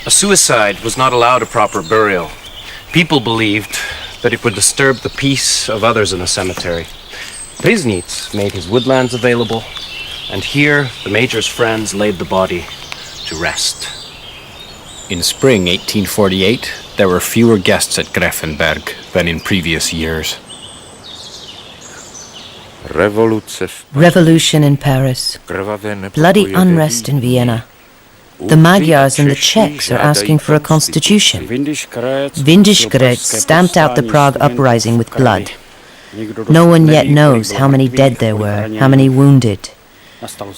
A suicide was not allowed a proper burial. People believed that it would disturb the peace of others in the cemetery. Priessnitz made his woodlands available, and here the major's friends laid the body to rest. In spring 1848, there were fewer guests at Greifenberg than in previous years. Revolution in Paris. Bloody unrest in Vienna. The Magyars and the Czechs are asking for a constitution. Windischgrätz stamped out the Prague uprising with blood. No one yet knows how many dead there were, how many wounded.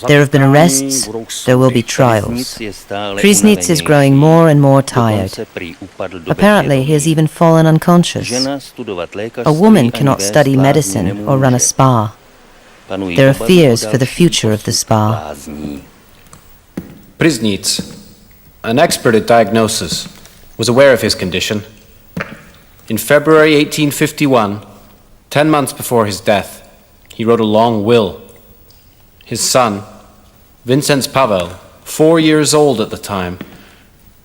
There have been arrests, there will be trials. Priessnitz is growing more and more tired. Apparently, he has even fallen unconscious. A woman cannot study medicine or run a spa. There are fears for the future of the spa. Priessnitz, an expert at diagnosis, was aware of his condition. In February 1851, 10 months before his death, he wrote a long will. His son, Vincenz Pavel, 4 years old at the time,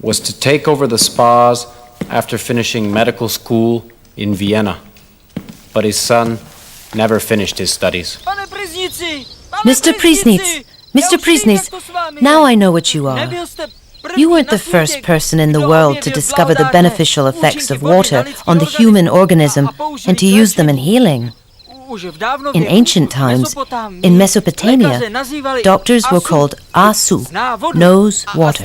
was to take over the spas after finishing medical school in Vienna. But his son never finished his studies. Mr. Priessnitz! Mr. Priessnitz, now I know what you are. You weren't the first person in the world to discover the beneficial effects of water on the human organism and to use them in healing. In ancient times, in Mesopotamia, doctors were called asu, nose water,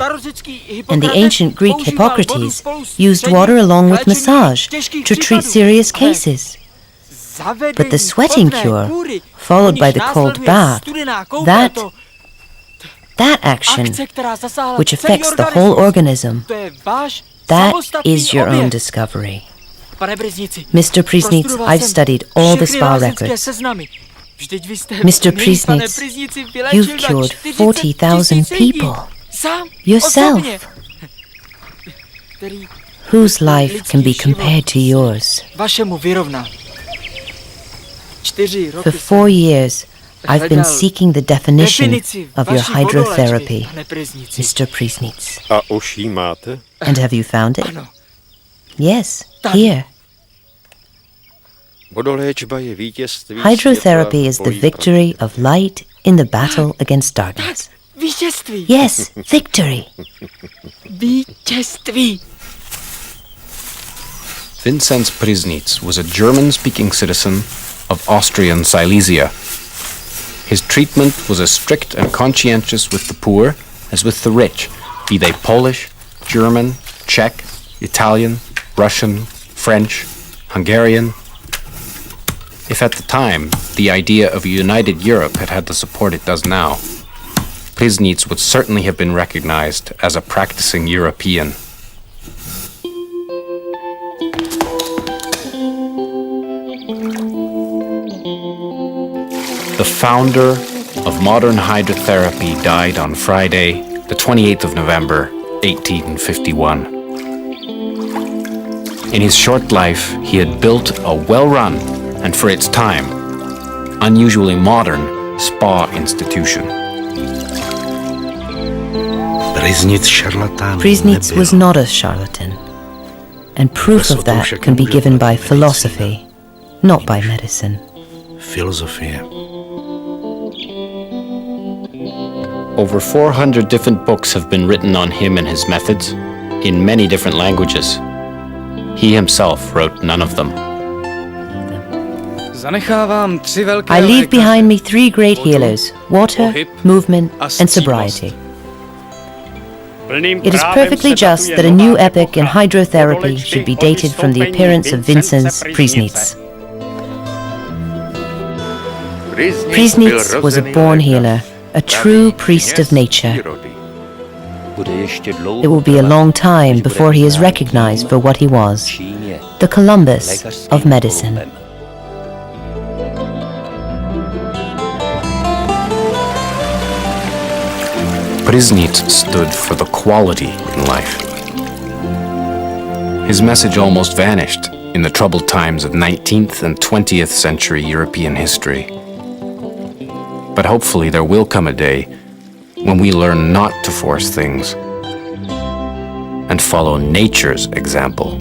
and the ancient Greek Hippocrates used water along with massage to treat serious cases. But the sweating cure, followed by the cold bath, that action, which affects the whole organism, that is your own discovery. Mr. Priessnitz, I've studied all the spa records. Mr. Priessnitz, you've cured 40,000 people. Yourself. Whose life can be compared to yours? For 4 years, I've been seeking the definition of your hydrotherapy, Mr. Priessnitz. And have you found it? Yes, here. Hydrotherapy is the victory of light in the battle against darkness. Yes, victory. Vincenz Priessnitz was a German-speaking citizen of Austrian Silesia. His treatment was as strict and conscientious with the poor as with the rich, be they Polish, German, Czech, Italian, Russian, French, Hungarian. If at the time the idea of a united Europe had had the support it does now, Priessnitz would certainly have been recognized as a practicing European. The founder of modern hydrotherapy died on Friday, the 28th of November, 1851. In his short life, he had built a well-run, and for its time, unusually modern spa institution. Priessnitz was not a charlatan, and proof of that can be given by philosophy, not by medicine. Over 400 different books have been written on him and his methods, in many different languages. He himself wrote none of them. I leave behind me three great healers: water, movement, and sobriety. It is perfectly just that a new epoch in hydrotherapy should be dated from the appearance of Vincenz Priessnitz. Priessnitz was a born healer, a true priest of nature. It will be a long time before he is recognized for what he was, the Columbus of medicine. Priessnitz stood for the quality in life. His message almost vanished in the troubled times of 19th and 20th century European history. But hopefully there will come a day when we learn not to force things and follow nature's example.